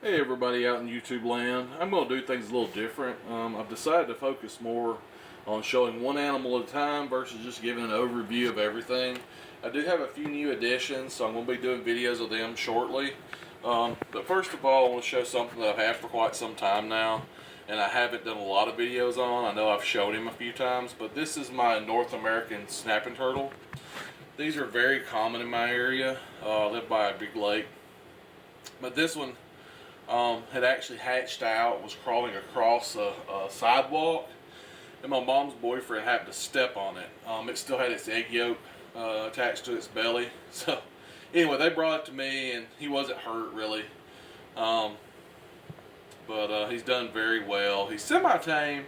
Hey everybody out in YouTube land. I'm going to do things a little different. I've decided to focus more on showing one animal at a time versus just giving an overview of everything. I do have a few new additions, so I'm going to be doing videos of them shortly. But first of all, I want to show something that I've had for quite some time now, and I haven't done a lot of videos on. I know I've shown him a few times, but this is my North American snapping turtle. These are very common in my area. I live by a big lake. But this one had actually hatched out, was crawling across a sidewalk, and my mom's boyfriend happened to step on it. It still had its egg yolk attached to its belly. So anyway, they brought it to me, and he wasn't hurt really. But he's done very well. He's semi-tame.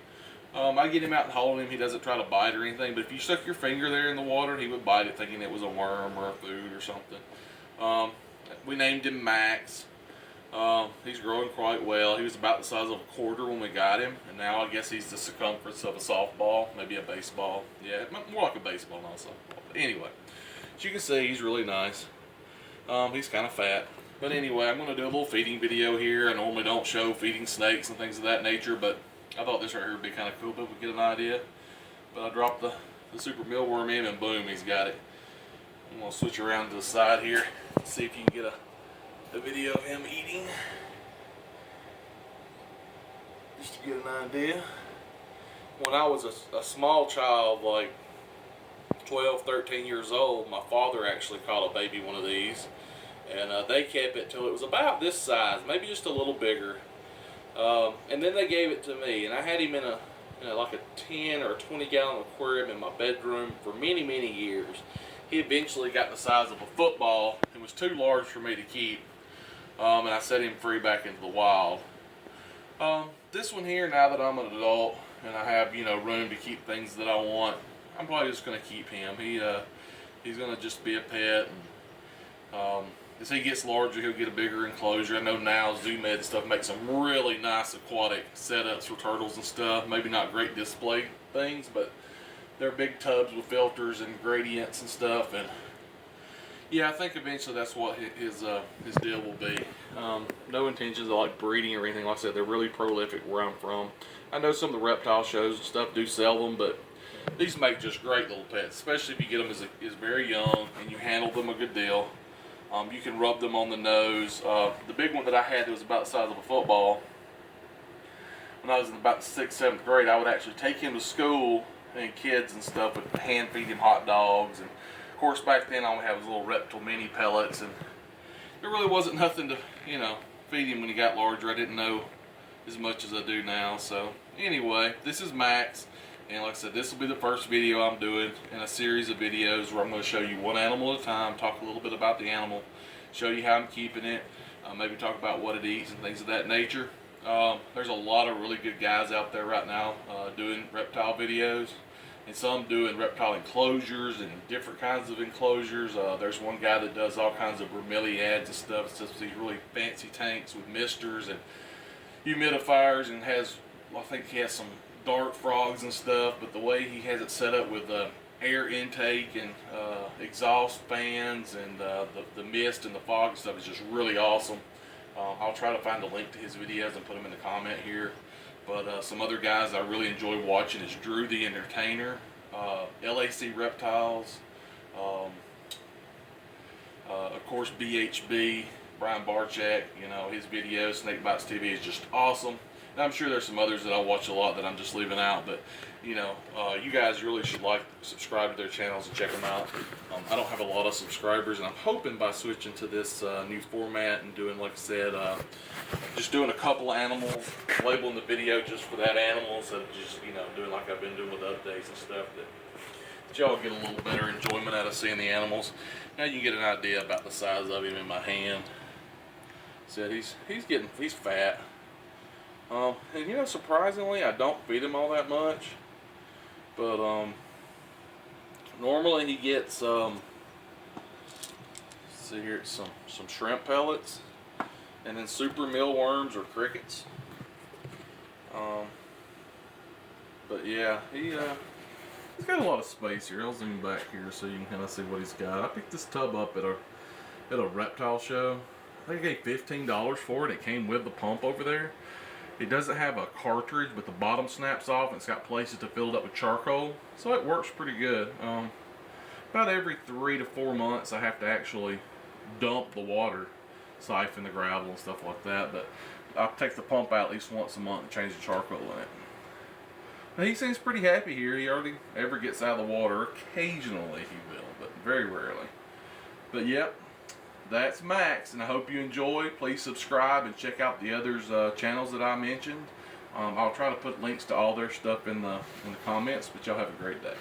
I get him out and hold him. He doesn't try to bite or anything, but if you stuck your finger there in the water, he would bite it thinking it was a worm or a food or something. We named him Max. He's growing quite well. He was about the size of a quarter when we got him, and now I guess he's the circumference of a softball, maybe a baseball. Yeah, more like a baseball, not a softball. But anyway, as you can see, he's really nice. He's kind of fat. But anyway, I'm going to do a little feeding video here. I normally don't show feeding snakes and things of that nature, but I thought this right here would be kind of cool, but we get an idea. But I dropped the super mealworm in, and boom, he's got it. I'm going to switch around to the side here, see if you can get a video of him eating, just to get an idea. When I was a small child, like 12, 13 years old, my father actually caught a baby one of these, and they kept it till it was about this size, maybe just a little bigger, and then they gave it to me, and I had him in a like a 10 or 20 gallon aquarium in my bedroom for many years. He eventually got the size of a football and was too large for me to keep. And I set him free back into the wild. This one here, now that I'm an adult and I have room to keep things that I want, I'm probably just going to keep him. He's going to just be a pet. And, as he gets larger, he'll get a bigger enclosure. I know now Zoo Med and stuff makes some really nice aquatic setups for turtles and stuff. Maybe not great display things, but they're big tubs with filters and gradients and stuff. And yeah, I think eventually that's what his deal will be. No intentions of like breeding or anything. Like I said, they're really prolific where I'm from. I know some of the reptile shows and stuff do sell them, but these make just great little pets, especially if you get them as very young and you handle them a good deal. You can rub them on the nose. The big one that I had that was about the size of a football, when I was in about the 6th, 7th grade, I would actually take him to school, and kids and stuff would hand feed him hot dogs. And of course, back then all we had was little Reptile mini pellets, and there really wasn't nothing to, feed him when he got larger. I didn't know as much as I do now. So anyway, this is Max, and like I said, this will be the first video I'm doing in a series of videos where I'm going to show you one animal at a time, talk a little bit about the animal, show you how I'm keeping it, maybe talk about what it eats and things of that nature. There's a lot of really good guys out there right now doing reptile videos, and some doing reptile enclosures and different kinds of enclosures. There's one guy that does all kinds of bromeliads and stuff. It's just these really fancy tanks with misters and humidifiers, and I think he has some dart frogs and stuff, but the way he has it set up with air intake and exhaust fans and the mist and the fog and stuff is just really awesome. I'll try to find a link to his videos and put them in the comment here. But some other guys I really enjoy watching is Drew the Entertainer, LAC Reptiles, of course BHB, Brian Barchak. His videos, Snake Bites TV, is just awesome. And I'm sure there's some others that I watch a lot that I'm just leaving out, but you guys really should subscribe to their channels and check them out. I don't have a lot of subscribers, and I'm hoping by switching to this new format and doing, like I said, just doing a couple animals, labeling the video just for that animal, instead of just doing like I've been doing with updates and stuff, that y'all get a little better enjoyment out of seeing the animals. Now you get an idea about the size of him in my hand. Said he's fat. And surprisingly, I don't feed him all that much, but normally he gets see here, some shrimp pellets, and then super mealworms or crickets. But yeah, he's got a lot of space here. I'll zoom back here so you can kind of see what he's got. I picked this tub up at a reptile show. I think I gave $15 for it. It came with the pump over there. It doesn't have a cartridge, but the bottom snaps off and it's got places to fill it up with charcoal. So it works pretty good. About every 3 to 4 months I have to actually dump the water, siphon the gravel and stuff like that. But I'll take the pump out at least once a month and change the charcoal in it. Now he seems pretty happy here. He hardly ever gets out of the water. Occasionally he will, but very rarely. But yep, that's Max, and I hope you enjoy. Please subscribe and check out the others' channels that I mentioned. I'll try to put links to all their stuff in the comments, but y'all have a great day.